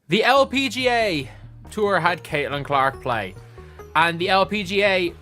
The LPGA tour had Caitlin Clark play, and the LPGA,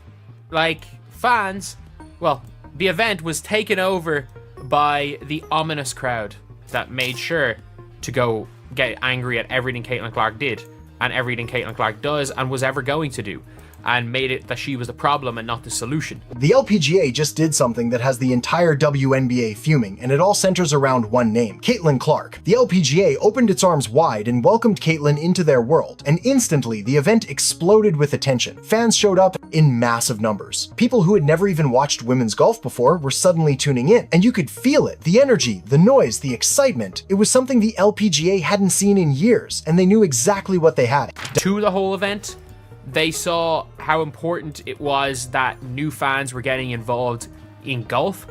fans, well, the event was taken over by the ominous crowd that made sure to go get angry at everything Caitlin Clark did and everything Caitlin Clark does and was ever going to do, and made it that she was the problem and not the solution. The LPGA just did something that has the entire WNBA fuming, and it all centers around one name, Caitlin Clark. The LPGA opened its arms wide and welcomed Caitlin into their world, and instantly the event exploded with attention. Fans showed up in massive numbers. People who had never even watched women's golf before were suddenly tuning in, and you could feel it. The energy, the noise, the excitement. It was something the LPGA hadn't seen in years, and they knew exactly what they had. To the whole event, they saw how important it was that new fans were getting involved in golf,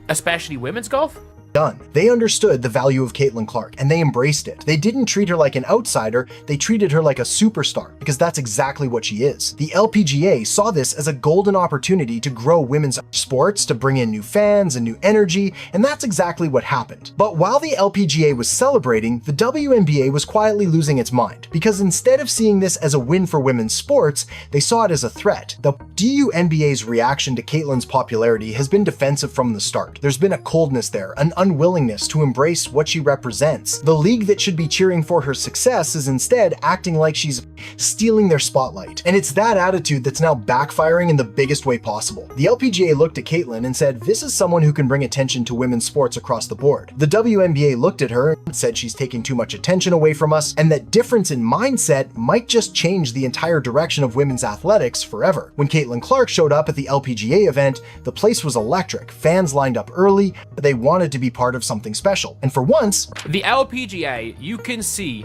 especially women's golf. Done. They understood the value of Caitlin Clark, and they embraced it. They didn't treat her like an outsider, they treated her like a superstar, because that's exactly what she is. The LPGA saw this as a golden opportunity to grow women's sports, to bring in new fans and new energy, and that's exactly what happened. But while the LPGA was celebrating, the WNBA was quietly losing its mind, because instead of seeing this as a win for women's sports, they saw it as a threat. The WNBA's reaction to Caitlin's popularity has been defensive from the start. There's been a coldness there, an unwillingness to embrace what she represents. The league that should be cheering for her success is instead acting like she's stealing their spotlight. And it's that attitude that's now backfiring in the biggest way possible. The LPGA looked at Caitlin and said, this is someone who can bring attention to women's sports across the board. The WNBA looked at her and said she's taking too much attention away from us, and that difference in mindset might just change the entire direction of women's athletics forever. When Caitlin Clark showed up at the LPGA event, the place was electric. Fans lined up early, they wanted to be part of something special. And for once, the LPGA, you can see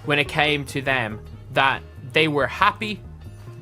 when it came to them that they were happy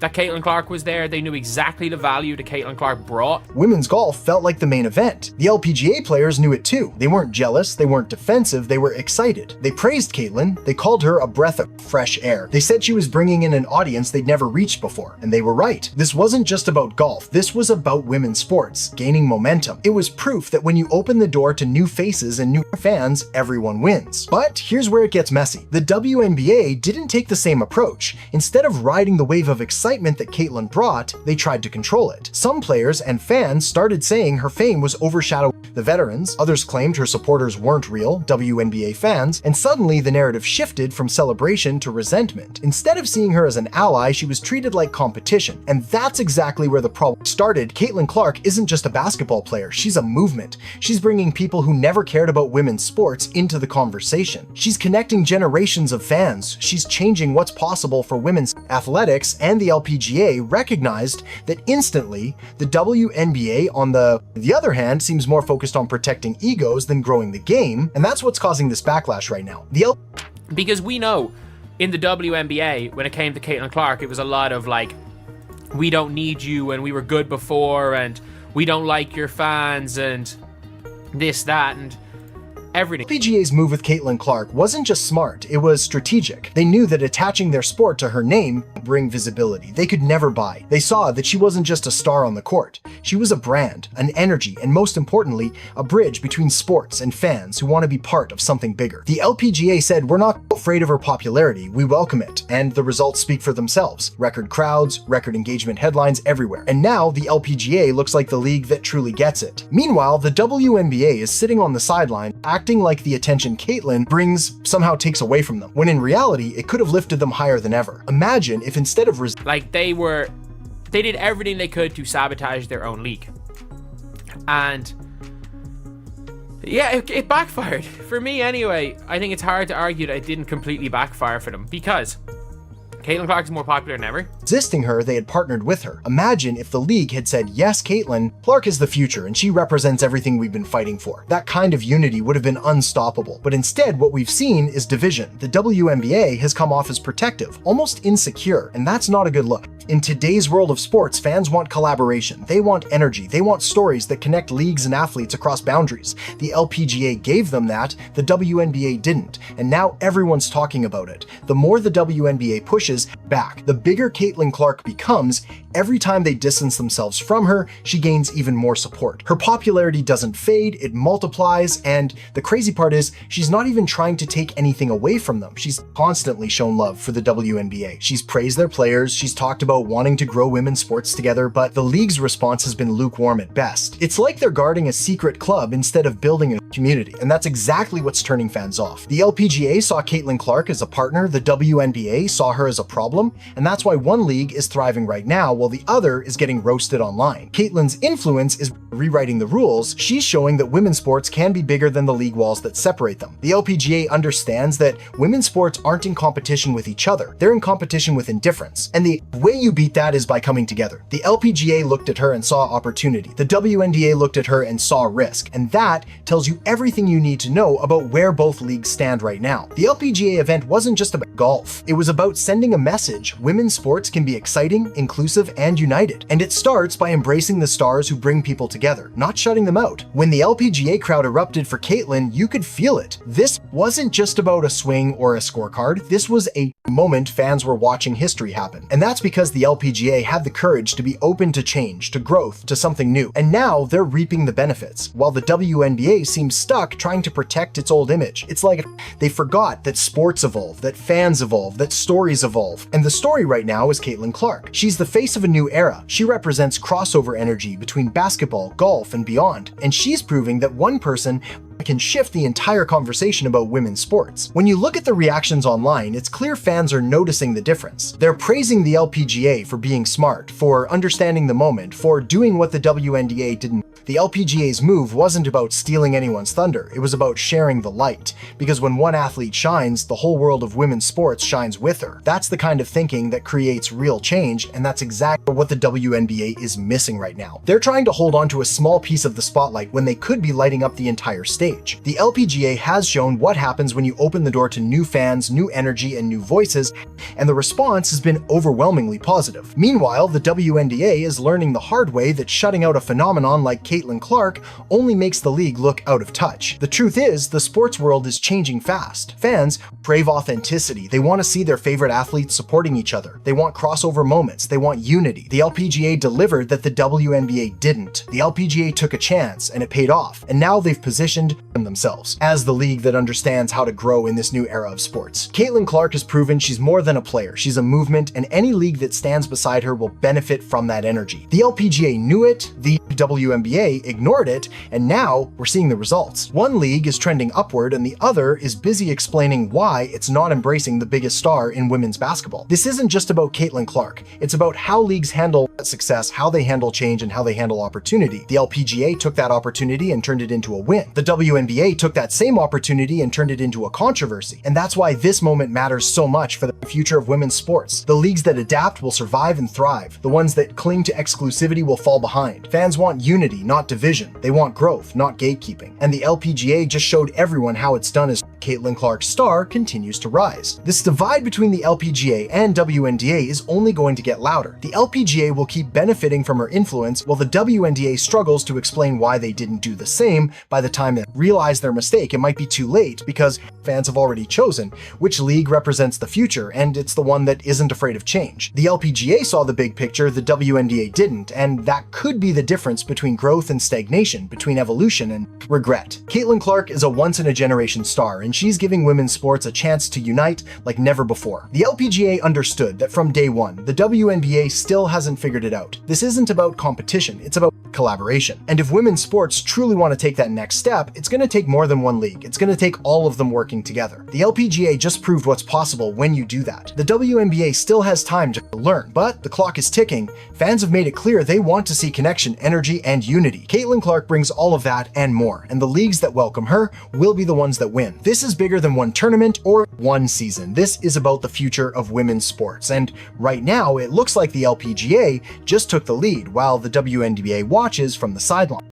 that Caitlin Clark was there. They knew exactly the value that Caitlin Clark brought. Women's golf felt like the main event. The LPGA players knew it too. They weren't jealous, they weren't defensive, they were excited. They praised Caitlin, they called her a breath of fresh air. They said she was bringing in an audience they'd never reached before, and they were right. This wasn't just about golf, this was about women's sports, gaining momentum. It was proof that when you open the door to new faces and new fans, everyone wins. But here's where it gets messy. The WNBA didn't take the same approach. Instead of riding the wave of excitement that Caitlin brought, they tried to control it. Some players and fans started saying her fame was overshadowing the veterans, others claimed her supporters weren't real WNBA fans, and suddenly the narrative shifted from celebration to resentment. Instead of seeing her as an ally, she was treated like competition, and that's exactly where the problem started. Caitlin Clark isn't just a basketball player, she's a movement. She's bringing people who never cared about women's sports into the conversation. She's connecting generations of fans. She's changing what's possible for women's athletics, and the LPGA recognized that instantly. The WNBA, on the other hand, seems more focused on protecting egos than growing the game, and that's what's causing this backlash right now. Because we know in the WNBA, when it came to Caitlin Clark, it was a lot of like, we don't need you, and we were good before, and we don't like your fans, and this, that, and everything. LPGA's move with Caitlin Clark wasn't just smart, it was strategic. They knew that attaching their sport to her name would bring visibility they could never buy. They saw that she wasn't just a star on the court. She was a brand, an energy, and most importantly, a bridge between sports and fans who want to be part of something bigger. The LPGA said, we're not afraid of her popularity, we welcome it, and the results speak for themselves. Record crowds, record engagement headlines everywhere. And now the LPGA looks like the league that truly gets it. Meanwhile, the WNBA is sitting on the sideline, acting like the attention Caitlin brings somehow takes away from them, when in reality, it could have lifted them higher than ever. Imagine if instead of they did everything they could to sabotage their own league. And yeah, it backfired. For me anyway, I think it's hard to argue that it didn't completely backfire for them, because Caitlin Clark is more popular than ever. Resisting her, they had partnered with her. Imagine if the league had said, yes, Caitlin, Clark is the future and she represents everything we've been fighting for. That kind of unity would have been unstoppable. But instead, what we've seen is division. The WNBA has come off as protective, almost insecure, and that's not a good look. In today's world of sports, fans want collaboration, they want energy, they want stories that connect leagues and athletes across boundaries. The LPGA gave them that, the WNBA didn't, and now everyone's talking about it. The more the WNBA pushes back, the bigger Caitlin Clark becomes. Every time they distance themselves from her, she gains even more support. Her popularity doesn't fade, it multiplies, and the crazy part is, she's not even trying to take anything away from them. She's constantly shown love for the WNBA. She's praised their players, she's talked about wanting to grow women's sports together, but the league's response has been lukewarm at best. It's like they're guarding a secret club instead of building a community, and that's exactly what's turning fans off. The LPGA saw Caitlin Clark as a partner, the WNBA saw her as a problem, and that's why one league is thriving right now while the other is getting roasted online. Caitlin's influence is rewriting the rules. She's showing that women's sports can be bigger than the league walls that separate them. The LPGA understands that women's sports aren't in competition with each other, they're in competition with indifference, and the way you beat that is by coming together. The LPGA looked at her and saw opportunity, the WNBA looked at her and saw risk, and that tells you everything you need to know about where both leagues stand right now. The LPGA event wasn't just about golf, it was about sending a message: women's sports can be exciting, inclusive, and united. And it starts by embracing the stars who bring people together, not shutting them out. When the LPGA crowd erupted for Caitlin, you could feel it. This wasn't just about a swing or a scorecard, this was a moment fans were watching history happen. And that's because the LPGA had the courage to be open to change, to growth, to something new. And now they're reaping the benefits, while the WNBA seems stuck trying to protect its old image. It's like they forgot that sports evolve, that fans evolve, that stories evolve. And the story right now is Caitlin Clark. She's the face of a new era. She represents crossover energy between basketball, golf, and beyond. And she's proving that one person can shift the entire conversation about women's sports. When you look at the reactions online, it's clear fans are noticing the difference. They're praising the LPGA for being smart, for understanding the moment, for doing what the WNBA didn't. The LPGA's move wasn't about stealing anyone's thunder, it was about sharing the light. Because when one athlete shines, the whole world of women's sports shines with her. That's the kind of thinking that creates real change, and that's exactly what the WNBA is missing right now. They're trying to hold on to a small piece of the spotlight when they could be lighting up the entire stage. The LPGA has shown what happens when you open the door to new fans, new energy, and new voices, and the response has been overwhelmingly positive. Meanwhile, the WNBA is learning the hard way that shutting out a phenomenon like Caitlin Clark only makes the league look out of touch. The truth is, the sports world is changing fast. Fans crave authenticity. They want to see their favorite athletes supporting each other. They want crossover moments. They want unity. The LPGA delivered that the WNBA didn't. The LPGA took a chance, and it paid off. And now they've positioned themselves as the league that understands how to grow in this new era of sports. Caitlin Clark has proven she's more than a player. She's a movement, and any league that stands beside her will benefit from that energy. The LPGA knew it, the WNBA ignored it, and now we're seeing the results. One league is trending upward, and the other is busy explaining why it's not embracing the biggest star in women's basketball. This isn't just about Caitlin Clark. It's about how leagues handle success, how they handle change, and how they handle opportunity. The LPGA took that opportunity and turned it into a win. The WNBA took that same opportunity and turned it into a controversy. And that's why this moment matters so much for the future of women's sports. The leagues that adapt will survive and thrive. The ones that cling to exclusivity will fall behind. Fans want unity, not division. They want growth, not gatekeeping. And the LPGA just showed everyone how it's done as Caitlin Clark's star continues to rise. This divide between the LPGA and WNBA is only going to get louder. The LPGA will keep benefiting from her influence, while the WNBA struggles to explain why they didn't do the same. By the time they realize their mistake, it might be too late, because fans have already chosen which league represents the future, and it's the one that isn't afraid of change. The LPGA saw the big picture, the WNBA didn't, and that could be the difference between growth and stagnation, between evolution and regret. Caitlin Clark is a once-in-a-generation star, and she's giving women's sports a chance to unite like never before. The LPGA understood that from day one, the WNBA still hasn't figured it out. This isn't about competition, it's about collaboration. And if women's sports truly want to take that next step, it's going to take more than one league. It's going to take all of them working together. The LPGA just proved what's possible when you do that. The WNBA still has time to learn, but the clock is ticking. Fans have made it clear they want to see connection, energy, and unity. Caitlin Clark brings all of that and more, and the leagues that welcome her will be the ones that win. This is bigger than one tournament or one season. This is about the future of women's sports, and right now it looks like the LPGA just took the lead while the WNBA watches from the sideline.